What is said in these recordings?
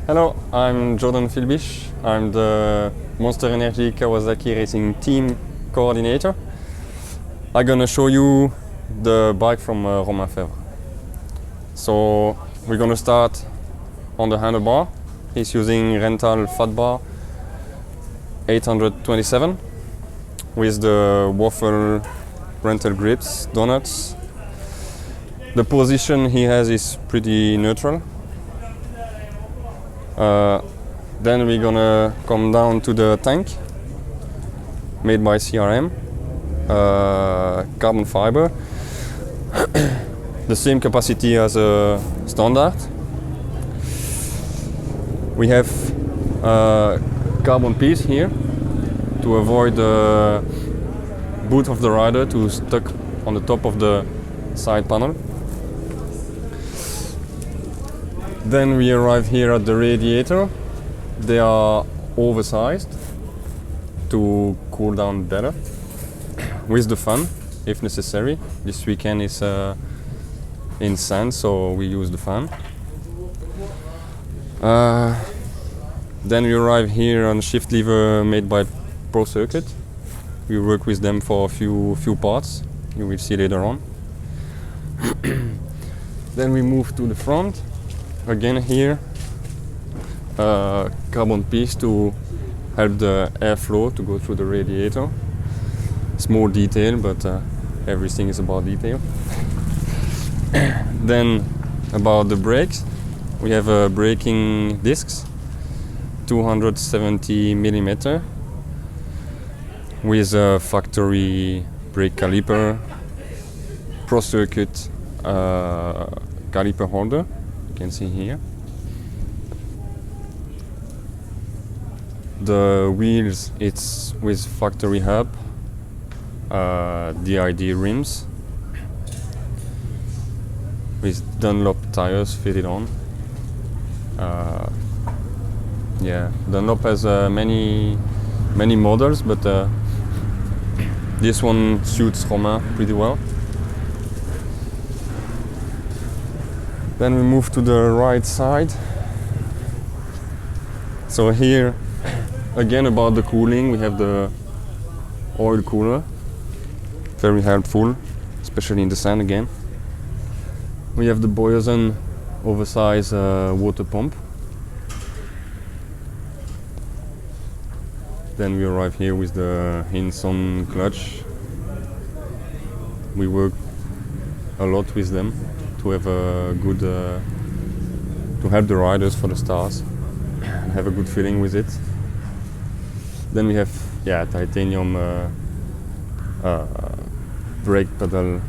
Hello, I'm Romain Febvre. I'm the Monster Energy Kawasaki Racing Team Coordinator. I'm gonna show you the bike from Romain Febvre. So we're gonna start on the handlebar. He's using rental fat bar 827 with the waffle rental grips, donuts. The position he has is pretty neutral. Then we're gonna come down to the tank made by CRM, carbon fiber, the same capacity as a standard. We have a carbon piece here to avoid the boot of the rider to stuck on the top of the side panel. Then we arrive here at the radiator. They are oversized to cool down better with the fan if necessary. This weekend is in sand, so we use the fan. Then we arrive here on shift lever made by Pro Circuit. We work with them for a few parts. You will see later on. Then we move to the front. Again here, carbon piece to help the airflow to go through the radiator. It's more detail, but everything is about detail. Then about the brakes, we have braking discs, 270 millimeter, with a factory brake caliper, Pro Circuit caliper holder. You can see here. The wheels, it's with factory hub, DID rims, with Dunlop tires fitted on. Yeah, Dunlop has many models, but this one suits Romain pretty well. Then we move to the right side. So here, again about the cooling, we have the oil cooler, very helpful, especially in the sand again. We have the Boyerson oversized water pump. Then we arrive here with the Hinson clutch. We work a lot with them to have a good, to help the riders for the stars and have a good feeling with it. Then we have titanium brake pedal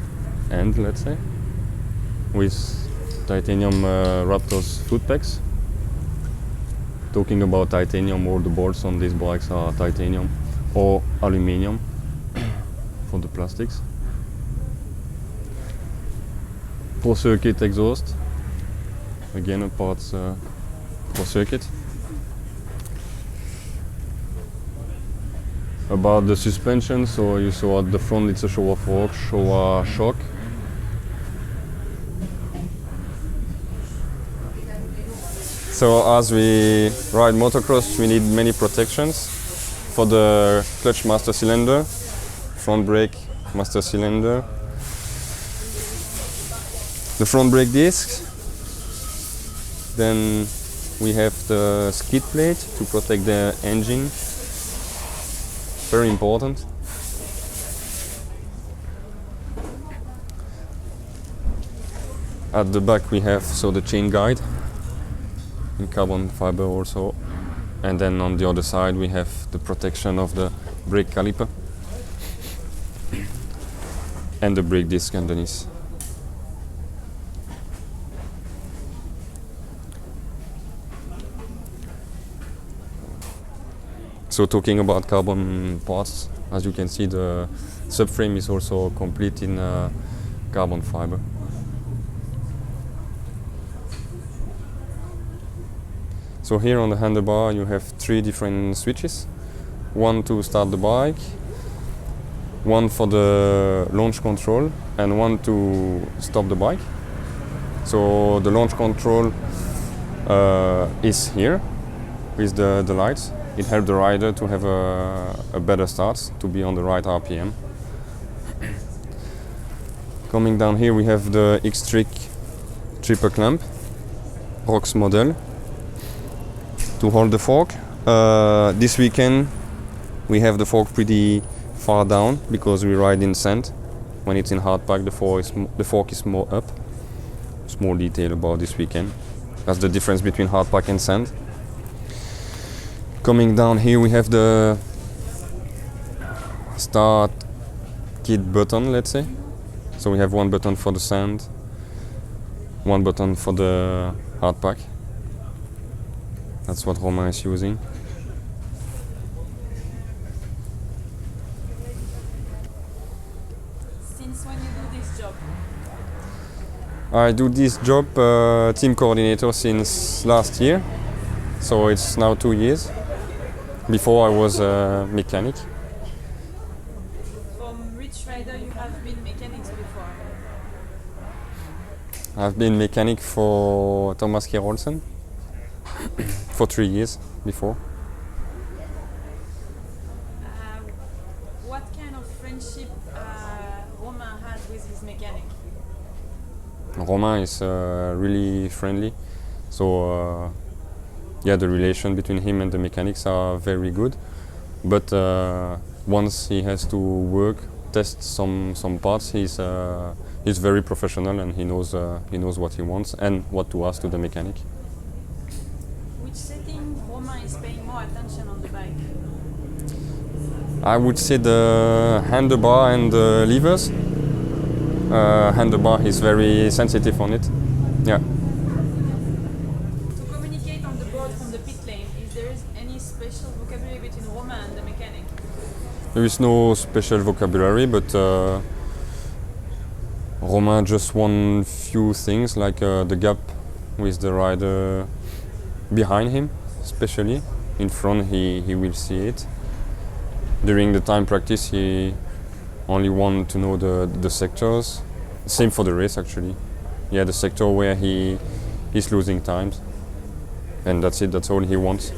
end, let's say, with titanium Raptors foot pegs. Talking about titanium, all the bolts on these bikes are titanium or aluminium for the plastics. Pro Circuit exhaust, again a parts Pro Circuit. About the suspension, so you saw at the front it's a Showa fork, Showa shock. So as we ride motocross, we need many protections. For the clutch master cylinder, front brake master cylinder, the front brake discs. Then we have the skid plate to protect the engine. Very important. At the back we have the chain guide in carbon fiber also. And then on the other side we have the protection of the brake caliper and the brake disc underneath. So talking about carbon parts, as you can see, the subframe is also complete in carbon fiber. So here on the handlebar you have 3 different switches. One to start the bike, one for the launch control, and one to stop the bike. So the launch control is here with the lights. It helps the rider to have a better start, to be on the right RPM. Coming down here we have the X-Trick triple clamp, Rox model, to hold the fork. This weekend we have the fork pretty far down because we ride in sand. When it's in hard pack, the fork is more up. Small detail about this weekend. That's the difference between hard pack and sand. Coming down here we have the start kit button, let's say. So we have one button for the sand, one button for the hard pack. That's what Romain is using. Since when you do this job? I do this job team coordinator since last year, so it's now 2 years. Before I was a mechanic. From which rider you have been mechanics before? I've been mechanic for Thomas Kjærolsen for 3 years before. What kind of friendship Romain has with his mechanic? Romain is really friendly, so yeah, the relation between him and the mechanics are very good. But once he has to work, test some parts, he's very professional and he knows what he wants and what to ask to the mechanic. Which setting Romain is paying more attention on the bike? I would say the handlebar and the levers. Handlebar is very sensitive on it. Yeah. To communicate on the board from the pit lane, if there is any special vocabulary between Romain and the mechanic? There is no special vocabulary, but Romain just one few things like the gap with the rider behind him, especially. In front he will see it. During the time practice he only want to know the sectors. Same for the race actually. Yeah, the sector where he's losing times. And that's it, that's all he wants.